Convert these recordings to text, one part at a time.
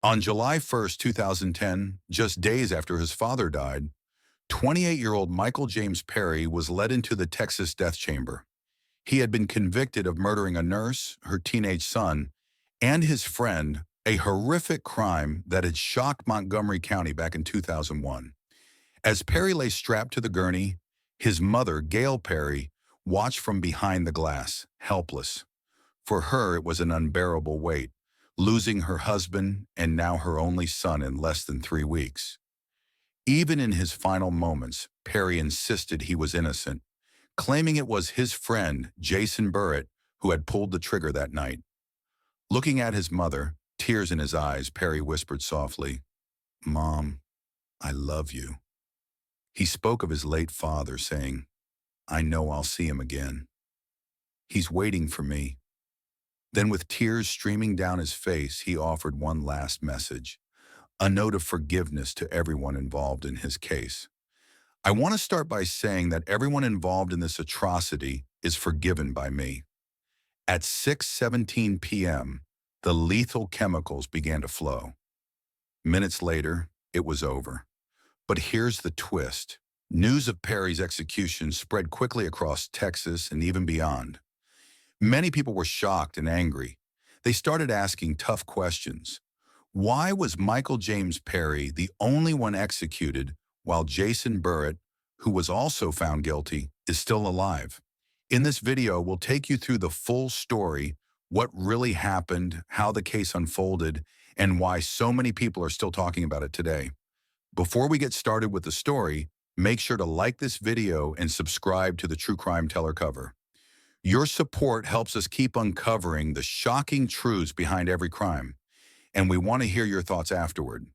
On July 1st, 2010, just days after his father died, 28-year-old Michael James Perry was led into the Texas death chamber. He had been convicted of murdering a nurse, her teenage son, and his friend, a horrific crime that had shocked Montgomery County back in 2001. As Perry lay strapped to the gurney, his mother, Gail Perry, watched from behind the glass, helpless. For her, it was an unbearable weight, losing her husband and now her only son in less than 3 weeks. Even in his final moments, Perry insisted he was innocent, claiming it was his friend, Jason Burritt, who had pulled the trigger that night. Looking at his mother, tears in his eyes, Perry whispered softly, "Mom, I love you." He spoke of his late father, saying, "I know I'll see him again. He's waiting for me." Then with tears streaming down his face, he offered one last message, a note of forgiveness to everyone involved in his case. I want to start by saying that everyone involved in this atrocity is forgiven by me. At 6:17 p.m., the lethal chemicals began to flow. Minutes later, it was over. But here's the twist. News of Perry's execution spread quickly across Texas and even beyond. Many people were shocked and angry. They started asking tough questions. Why was Michael James Perry the only one executed while Jason Burritt, who was also found guilty, is still alive? In this video, we'll take you through the full story, what really happened, how the case unfolded, and why so many people are still talking about it today. Before we get started with the story, make sure to like this video and subscribe to the True Crime Teller cover. Your support helps us keep uncovering the shocking truths behind every crime, and we want to hear your thoughts afterward.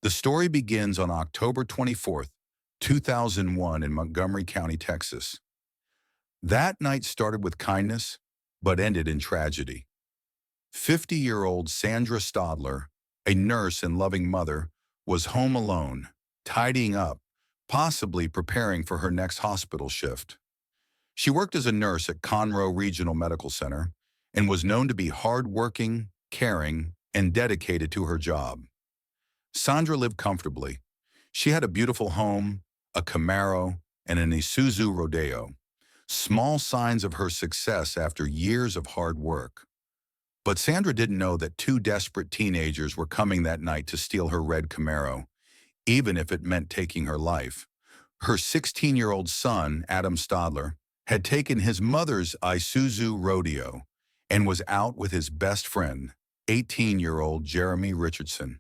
The story begins on October 24th, 2001 in Montgomery County, Texas. That night started with kindness, but ended in tragedy. 50-year-old Sandra Stadler, a nurse and loving mother, was home alone, tidying up, possibly preparing for her next hospital shift. She worked as a nurse at Conroe Regional Medical Center and was known to be hardworking, caring, and dedicated to her job. Sandra lived comfortably. She had a beautiful home, a Camaro, and an Isuzu Rodeo, small signs of her success after years of hard work. But Sandra didn't know that two desperate teenagers were coming that night to steal her red Camaro, even if it meant taking her life. Her 16-year-old son, Adam Stadler, had taken his mother's Isuzu Rodeo and was out with his best friend, 18-year-old Jeremy Richardson.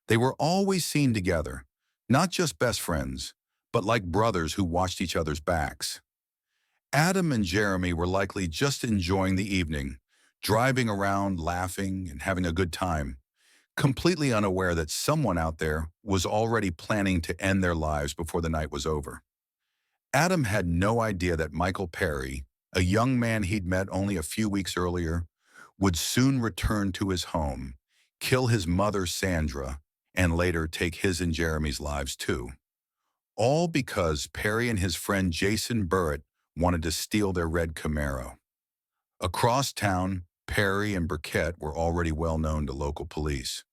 They were always seen together, not just best friends, but like brothers who watched each other's backs. Adam and Jeremy were likely just enjoying the evening, driving around, laughing, and having a good time, completely unaware that someone out there was already planning to end their lives before the night was over. Adam had no idea that Michael Perry, a young man he'd met only a few weeks earlier, would soon return to his home, kill his mother Sandra, and later take his and Jeremy's lives too. All because Perry and his friend Jason Burritt wanted to steal their red Camaro. Across town, Perry and Burkett were already well known to local police.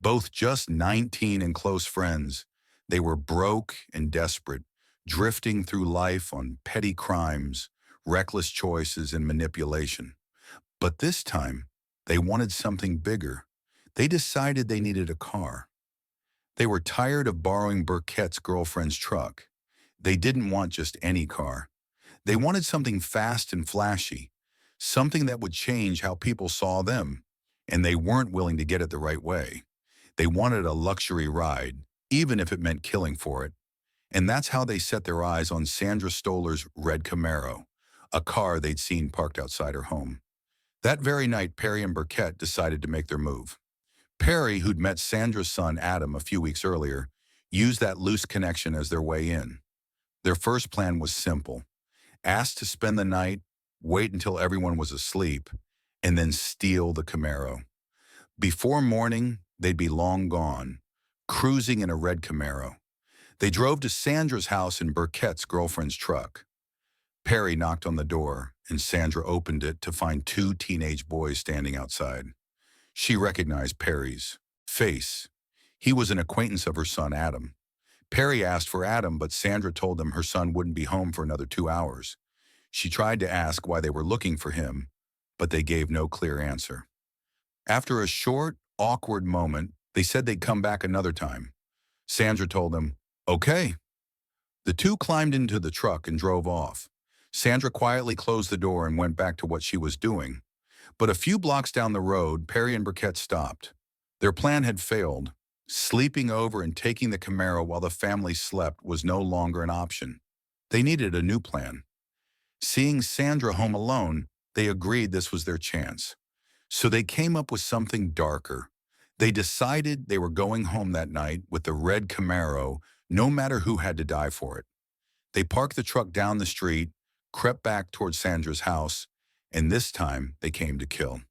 Both just 19 and close friends, they were broke and desperate, drifting through life on petty crimes, reckless choices, and manipulation. But this time, they wanted something bigger. They decided they needed a car. They were tired of borrowing Burkett's girlfriend's truck. They didn't want just any car. They wanted something fast and flashy, something that would change how people saw them, and they weren't willing to get it the right way. They wanted a luxury ride, even if it meant killing for it. And that's how they set their eyes on Sandra Stoller's red Camaro, a car they'd seen parked outside her home. That very night, Perry and Burkett decided to make their move. Perry, who'd met Sandra's son Adam a few weeks earlier, used that loose connection as their way in. Their first plan was simple: ask to spend the night, wait until everyone was asleep, and then steal the Camaro. Before morning, they'd be long gone, cruising in a red Camaro. They drove to Sandra's house in Burkett's girlfriend's truck. Perry knocked on the door, and Sandra opened it to find two teenage boys standing outside. She recognized Perry's face. He was an acquaintance of her son, Adam. Perry asked for Adam, but Sandra told them her son wouldn't be home for another 2 hours. She tried to ask why they were looking for him, but they gave no clear answer. After a short, awkward moment, they said they'd come back another time. Sandra told them, "Okay." The two climbed into the truck and drove off. Sandra quietly closed the door and went back to what she was doing. But a few blocks down the road, Perry and Burkett stopped. Their plan had failed. Sleeping over and taking the Camaro while the family slept was no longer an option. They needed a new plan. Seeing Sandra home alone, they agreed this was their chance. So they came up with something darker. They decided they were going home that night with the red Camaro, no matter who had to die for it. They parked the truck down the street, crept back toward Sandra's house, and this time they came to kill.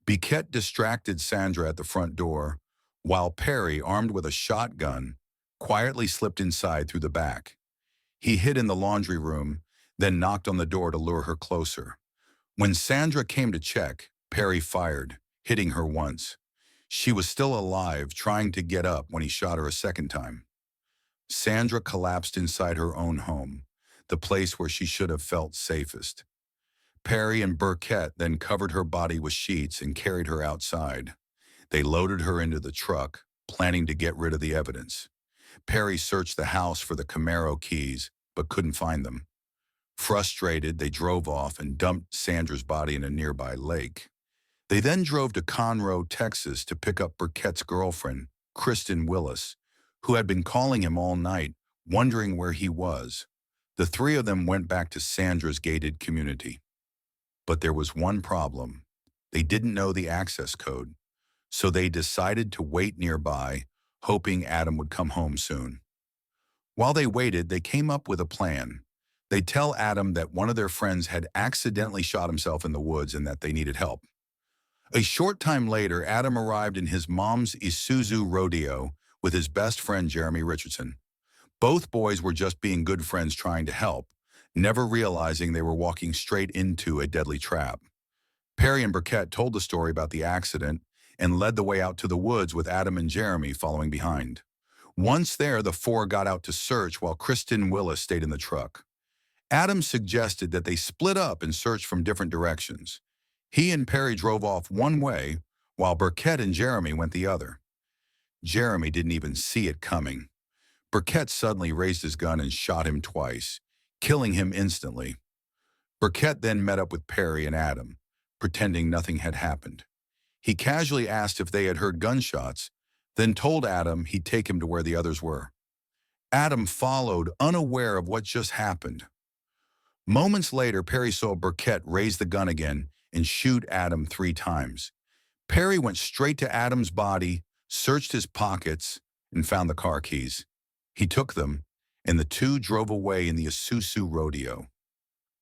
Biquette distracted Sandra at the front door, while Perry, armed with a shotgun, quietly slipped inside through the back. He hid in the laundry room, then knocked on the door to lure her closer. When Sandra came to check, Perry fired, hitting her once. She was still alive, trying to get up when he shot her a second time. Sandra collapsed inside her own home, the place where she should have felt safest. Perry and Burkett then covered her body with sheets and carried her outside. They loaded her into the truck, planning to get rid of the evidence. Perry searched the house for the Camaro keys, but couldn't find them. Frustrated, they drove off and dumped Sandra's body in a nearby lake. They then drove to Conroe, Texas to pick up Burkett's girlfriend, Kristen Willis, who had been calling him all night, wondering where he was. The three of them went back to Sandra's gated community. But there was one problem. They didn't know the access code, so they decided to wait nearby, hoping Adam would come home soon. While they waited, they came up with a plan. They'd tell Adam that one of their friends had accidentally shot himself in the woods and that they needed help. A short time later, Adam arrived in his mom's Isuzu Rodeo with his best friend Jeremy Richardson. Both boys were just being good friends trying to help, never realizing they were walking straight into a deadly trap. Perry and Burkett told the story about the accident and led the way out to the woods with Adam and Jeremy following behind. Once there, the four got out to search while Kristen Willis stayed in the truck. Adam suggested that they split up and search from different directions. He and Perry drove off one way, while Burkett and Jeremy went the other. Jeremy didn't even see it coming. Burkett suddenly raised his gun and shot him twice, killing him instantly. Burkett then met up with Perry and Adam, pretending nothing had happened. He casually asked if they had heard gunshots, then told Adam he'd take him to where the others were. Adam followed, unaware of what just happened. Moments later, Perry saw Burkett raise the gun again and shoot Adam 3 times. Perry went straight to Adam's body, searched his pockets, and found the car keys. He took them, and the two drove away in the Isuzu Rodeo.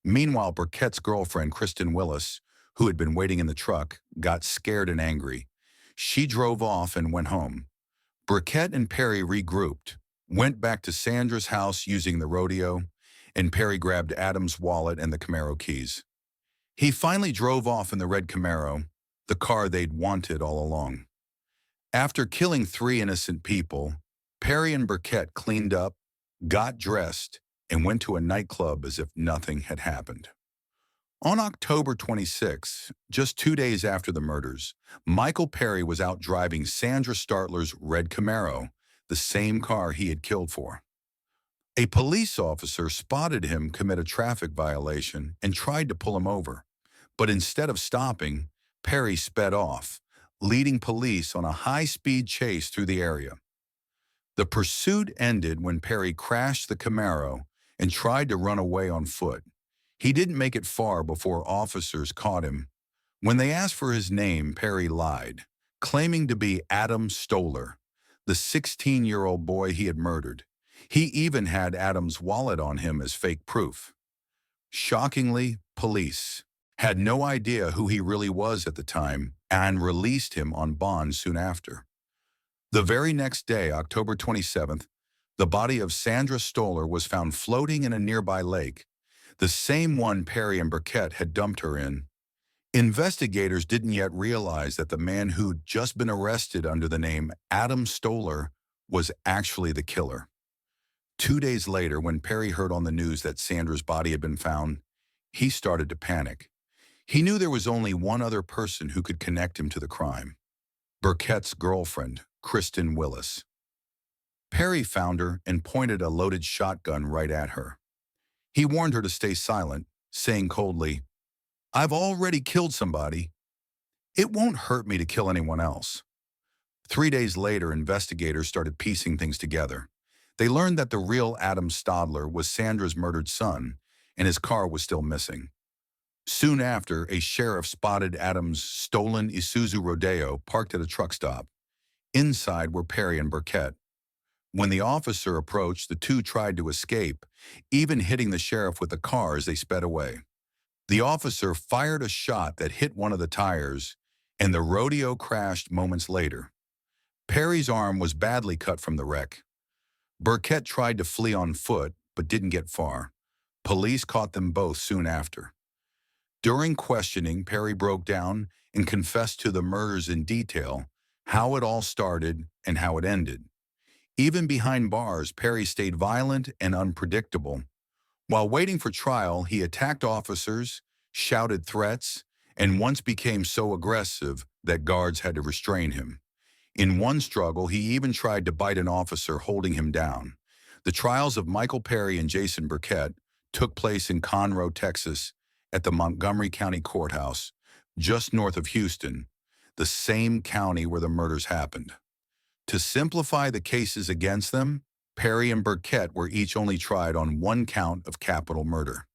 Meanwhile, Burkett's girlfriend, Kristen Willis, who had been waiting in the truck, got scared and angry. She drove off and went home. Burkett and Perry regrouped, went back to Sandra's house using the rodeo, and Perry grabbed Adam's wallet and the Camaro keys. He finally drove off in the red Camaro, the car they'd wanted all along. After killing 3 innocent people, Perry and Burkett cleaned up, got dressed, and went to a nightclub as if nothing had happened. On October 26, just 2 days after the murders, Michael Perry was out driving Sandra Startler's red Camaro, the same car he had killed for. A police officer spotted him commit a traffic violation and tried to pull him over. But instead of stopping, Perry sped off, leading police on a high-speed chase through the area. The pursuit ended when Perry crashed the Camaro and tried to run away on foot. He didn't make it far before officers caught him. When they asked for his name, Perry lied, claiming to be Adam Stoller, the 16-year-old boy he had murdered. He even had Adam's wallet on him as fake proof. Shockingly, police had no idea who he really was at the time and released him on bond soon after. The very next day, October 27th, the body of Sandra Stoller was found floating in a nearby lake, the same one Perry and Burkett had dumped her in. Investigators didn't yet realize that the man who'd just been arrested under the name Adam Stoller was actually the killer. 2 days later, when Perry heard on the news that Sandra's body had been found, he started to panic. He knew there was only one other person who could connect him to the crime: Burkett's girlfriend, Kristen Willis. Perry found her and pointed a loaded shotgun right at her. He warned her to stay silent, saying coldly, "I've already killed somebody. It won't hurt me to kill anyone else." 3 days later, investigators started piecing things together. They learned that the real Adam Stadler was Sandra's murdered son, and his car was still missing. Soon after, a sheriff spotted Adam's stolen Isuzu Rodeo parked at a truck stop. Inside were Perry and Burkett. When the officer approached, the two tried to escape, even hitting the sheriff with the car as they sped away. The officer fired a shot that hit one of the tires, and the rodeo crashed moments later. Perry's arm was badly cut from the wreck. Burkett tried to flee on foot, but didn't get far. Police caught them both soon after. During questioning, Perry broke down and confessed to the murders in detail, how it all started and how it ended. Even behind bars, Perry stayed violent and unpredictable. While waiting for trial, he attacked officers, shouted threats, and once became so aggressive that guards had to restrain him. In one struggle, he even tried to bite an officer holding him down. The trials of Michael Perry and Jason Burkett took place in Conroe, Texas, at the Montgomery County Courthouse, just north of Houston, the same county where the murders happened. To simplify the cases against them, Perry and Burkett were each only tried on one count of capital murder.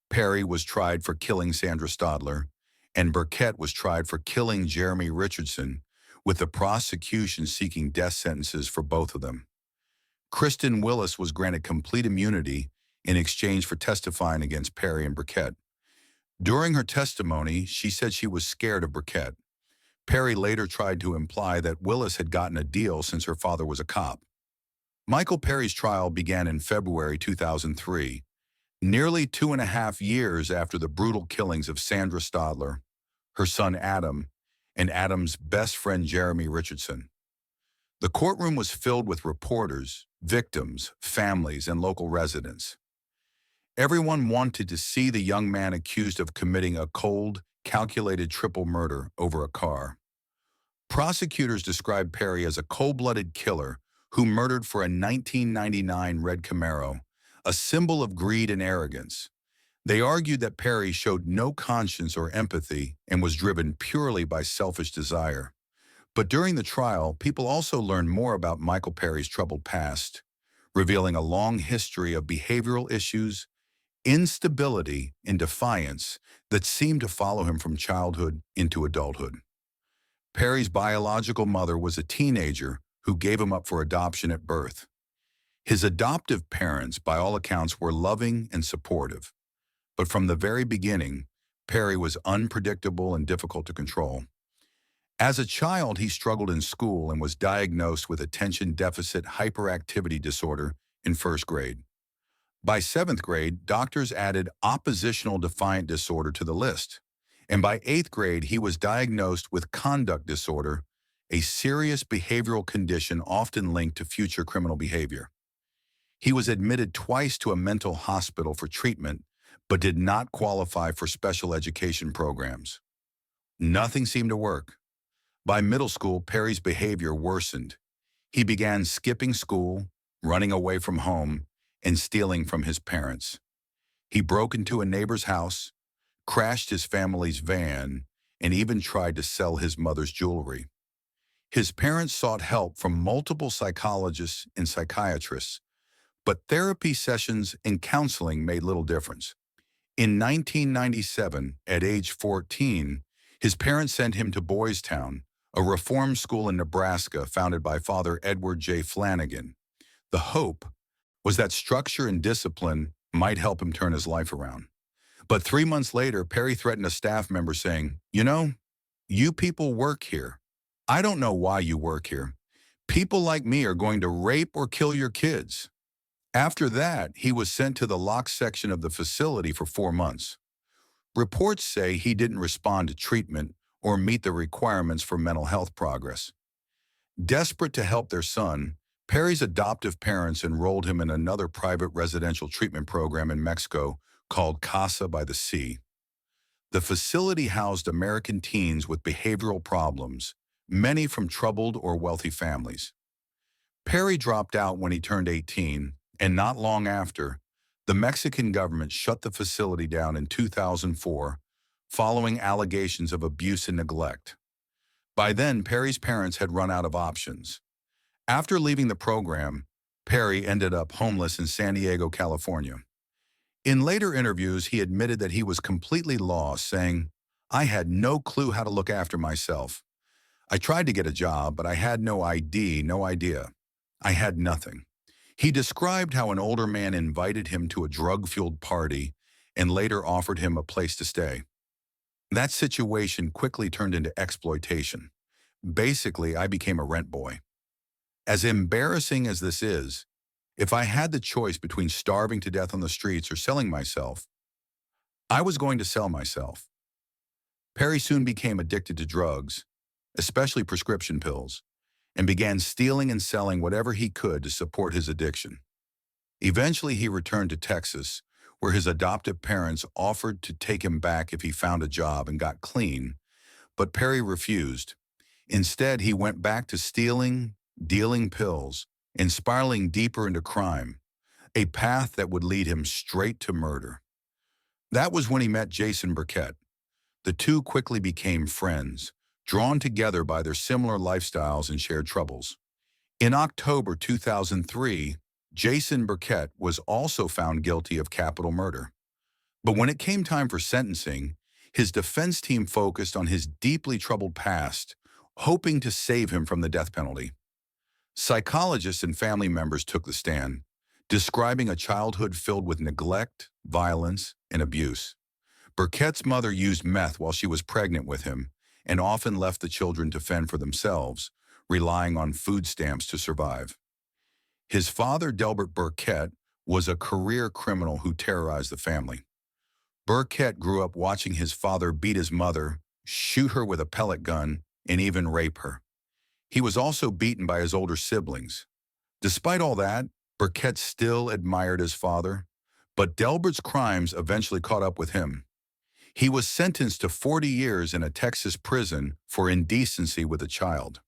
Perry was tried for killing Sandra Stadler, and Burkett was tried for killing Jeremy Richardson, with the prosecution seeking death sentences for both of them. Kristen Willis was granted complete immunity in exchange for testifying against Perry and Burkett. During her testimony, she said she was scared of Burkett. Perry later tried to imply that Willis had gotten a deal since her father was a cop. Michael Perry's trial began in February 2003, nearly 2.5 years after the brutal killings of Sandra Stadler, her son Adam, and Adam's best friend Jeremy Richardson. The courtroom was filled with reporters, victims, families, and local residents. Everyone wanted to see the young man accused of committing a cold, calculated triple murder over a car. Prosecutors described Perry as a cold-blooded killer who murdered for a 1999 red Camaro, a symbol of greed and arrogance. They argued that Perry showed no conscience or empathy and was driven purely by selfish desire. But during the trial, people also learned more about Michael Perry's troubled past, revealing a long history of behavioral issues, instability, and defiance that seemed to follow him from childhood into adulthood. Perry's biological mother was a teenager who gave him up for adoption at birth. His adoptive parents, by all accounts, were loving and supportive. But from the very beginning, Perry was unpredictable and difficult to control. As a child, he struggled in school and was diagnosed with attention deficit hyperactivity disorder in first grade. By 7th grade, doctors added oppositional defiant disorder to the list. And by 8th grade, he was diagnosed with conduct disorder, a serious behavioral condition often linked to future criminal behavior. He was admitted twice to a mental hospital for treatment, but did not qualify for special education programs. Nothing seemed to work. By middle school, Perry's behavior worsened. He began skipping school, running away from home, and stealing from his parents. He broke into a neighbor's house, crashed his family's van, and even tried to sell his mother's jewelry. His parents sought help from multiple psychologists and psychiatrists, but therapy sessions and counseling made little difference. In 1997, at age 14, his parents sent him to Boys Town, a reform school in Nebraska founded by Father Edward J. Flanagan. The hope was that structure and discipline might help him turn his life around. But 3 months later, Perry threatened a staff member saying, "You people work here. I don't know why you work here. People like me are going to rape or kill your kids." After that, he was sent to the locked section of the facility for 4 months. Reports say he didn't respond to treatment or meet the requirements for mental health progress. Desperate to help their son, Perry's adoptive parents enrolled him in another private residential treatment program in Mexico called Casa by the Sea. The facility housed American teens with behavioral problems, many from troubled or wealthy families. Perry dropped out when he turned 18, and not long after, the Mexican government shut the facility down in 2004, following allegations of abuse and neglect. By then, Perry's parents had run out of options. After leaving the program, Perry ended up homeless in San Diego, California. In later interviews, he admitted that he was completely lost, saying, "I had no clue how to look after myself. I tried to get a job, but I had no idea. I had nothing." He described how an older man invited him to a drug-fueled party and later offered him a place to stay. That situation quickly turned into exploitation. Basically, I became a rent boy. As embarrassing as this is, if I had the choice between starving to death on the streets or selling myself, I was going to sell myself. Perry soon became addicted to drugs, especially prescription pills, and began stealing and selling whatever he could to support his addiction. Eventually, he returned to Texas, where his adoptive parents offered to take him back if he found a job and got clean, but Perry refused. Instead, he went back to stealing, dealing pills, and spiraling deeper into crime, a path that would lead him straight to murder. That was when he met Jason Burkett. The two quickly became friends, drawn together by their similar lifestyles and shared troubles. In October 2003, Jason Burkett was also found guilty of capital murder. But when it came time for sentencing, his defense team focused on his deeply troubled past, hoping to save him from the death penalty. Psychologists and family members took the stand, describing a childhood filled with neglect, violence, and abuse. Burkett's mother used meth while she was pregnant with him and often left the children to fend for themselves, relying on food stamps to survive. His father, Delbert Burkett, was a career criminal who terrorized the family. Burkett grew up watching his father beat his mother, shoot her with a pellet gun, and even rape her. He was also beaten by his older siblings. Despite all that, Burkett still admired his father, but Delbert's crimes eventually caught up with him. He was sentenced to 40 years in a Texas prison for indecency with a child.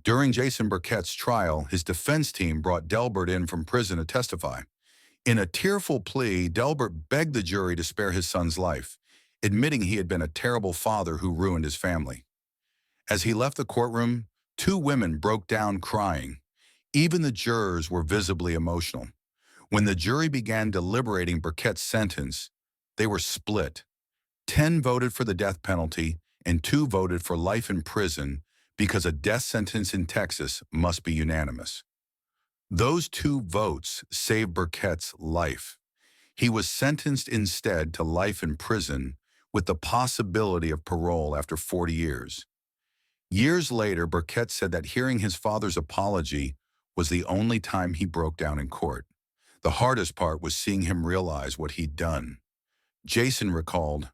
During Jason Burkett's trial, his defense team brought Delbert in from prison to testify. In a tearful plea, Delbert begged the jury to spare his son's life, admitting he had been a terrible father who ruined his family. As he left the courtroom, two women broke down crying. Even the jurors were visibly emotional. When the jury began deliberating Burkett's sentence, they were split. 10 voted for the death penalty and 2 voted for life in prison because a death sentence in Texas must be unanimous. Those 2 votes saved Burkett's life. He was sentenced instead to life in prison with the possibility of parole after 40 years. Years later, Burkett said that hearing his father's apology was the only time he broke down in court. The hardest part was seeing him realize what he'd done. Jason recalled,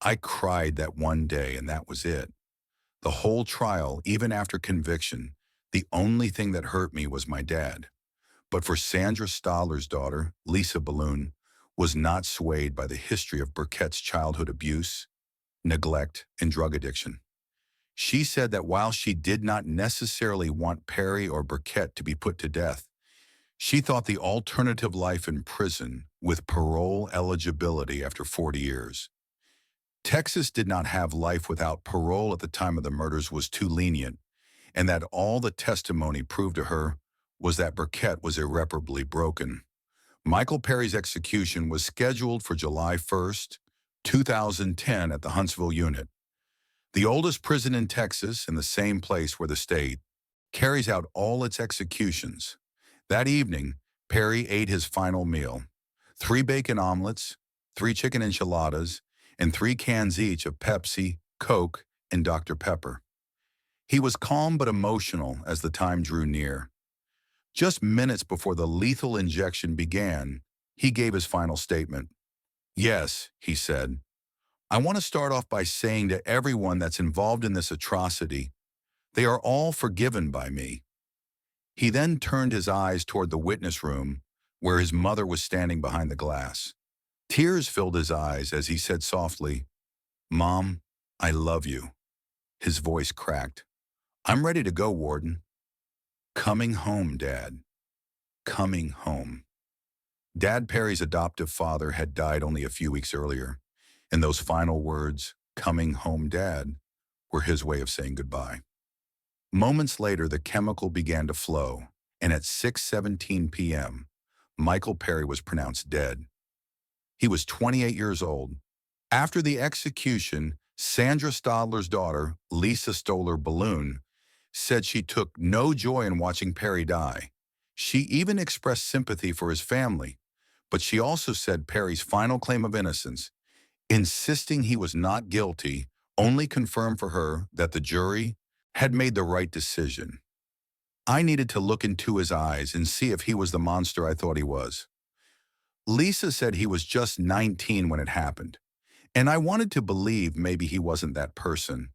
"I cried that one day and that was it. The whole trial, even after conviction, the only thing that hurt me was my dad." But for Sandra Stahler's daughter, Lisa Balloon, was not swayed by the history of Burkett's childhood abuse, neglect, and drug addiction. She said that while she did not necessarily want Perry or Burkett to be put to death, she thought the alternative life in prison with parole eligibility after 40 years. Texas did not have life without parole at the time of the murders was too lenient, and that all the testimony proved to her was that Burkett was irreparably broken. Michael Perry's execution was scheduled for July 1st, 2010 at the Huntsville unit. The oldest prison in Texas, in the same place where the state carries out all its executions. That evening, Perry ate his final meal: 3 bacon omelets, 3 chicken enchiladas, and 3 cans each of Pepsi, Coke, and Dr. Pepper. He was calm but emotional as the time drew near. Just minutes before the lethal injection began, he gave his final statement. "Yes," he said, I want to start off by saying to everyone that's involved in this atrocity, they are all forgiven by me. He then turned his eyes toward the witness room where his mother was standing behind the glass. Tears filled his eyes as he said softly, "Mom, I love you." His voice cracked. "I'm ready to go, Warden." "Coming home, Dad. Coming home." Dad Perry's adoptive father had died only a few weeks earlier, and those final words, "Coming home, Dad," were his way of saying goodbye. Moments later, the chemical began to flow, and at 6:17 p.m., Michael Perry was pronounced dead. He was 28 years old. After the execution, Sandra Stadler's daughter, Lisa Stoller Balloon, said she took no joy in watching Perry die. She even expressed sympathy for his family, but she also said Perry's final claim of innocence, insisting he was not guilty, only confirmed for her that the jury had made the right decision. I needed to look into his eyes and see if he was the monster I thought he was. Lisa said he was just 19 when it happened, and I wanted to believe maybe he wasn't that person.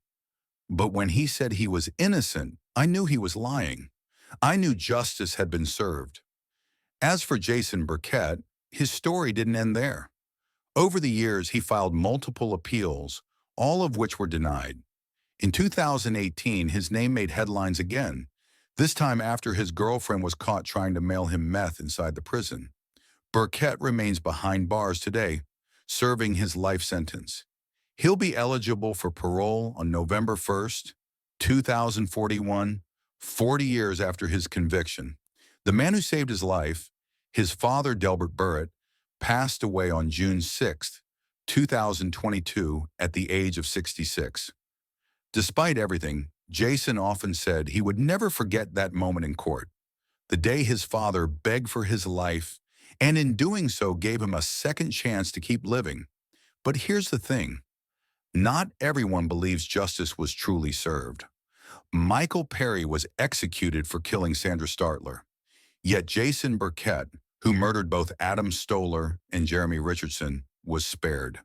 But when he said he was innocent, I knew he was lying. I knew justice had been served. As for Jason Burkett, his story didn't end there. Over the years, he filed multiple appeals, all of which were denied. In 2018, his name made headlines again, this time after his girlfriend was caught trying to mail him meth inside the prison. Burkett remains behind bars today, serving his life sentence. He'll be eligible for parole on November 1st, 2041, 40 years after his conviction. The man who saved his life, his father, Delbert Burritt, passed away on June 6, 2022, at the age of 66. Despite everything, Jason often said he would never forget that moment in court, the day his father begged for his life, and in doing so gave him a second chance to keep living. But here's the thing. Not everyone believes justice was truly served. Michael Perry was executed for killing Sandra Startler. Yet Jason Burkett, who murdered both Adam Stoller and Jeremy Richardson, was spared.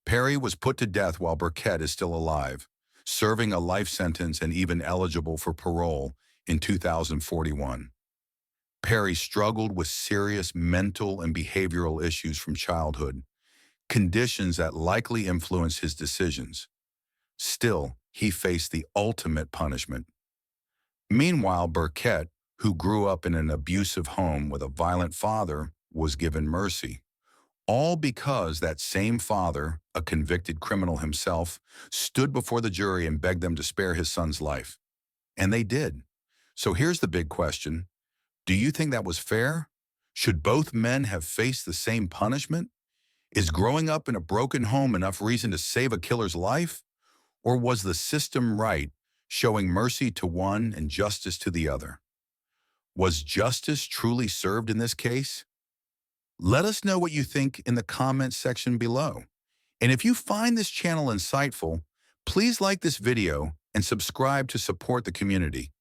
Perry was put to death while Burkett is still alive, serving a life sentence and even eligible for parole in 2041. Perry struggled with serious mental and behavioral issues from childhood, conditions that likely influenced his decisions. Still, he faced the ultimate punishment. Meanwhile, Burkett, who grew up in an abusive home with a violent father, was given mercy. All because that same father, a convicted criminal himself, stood before the jury and begged them to spare his son's life. And they did. So here's the big question. Do you think that was fair? Should both men have faced the same punishment? Is growing up in a broken home enough reason to save a killer's life? Or was the system right, showing mercy to one and justice to the other? Was justice truly served in this case? Let us know what you think in the comments section below. And if you find this channel insightful, please like this video and subscribe to support the community.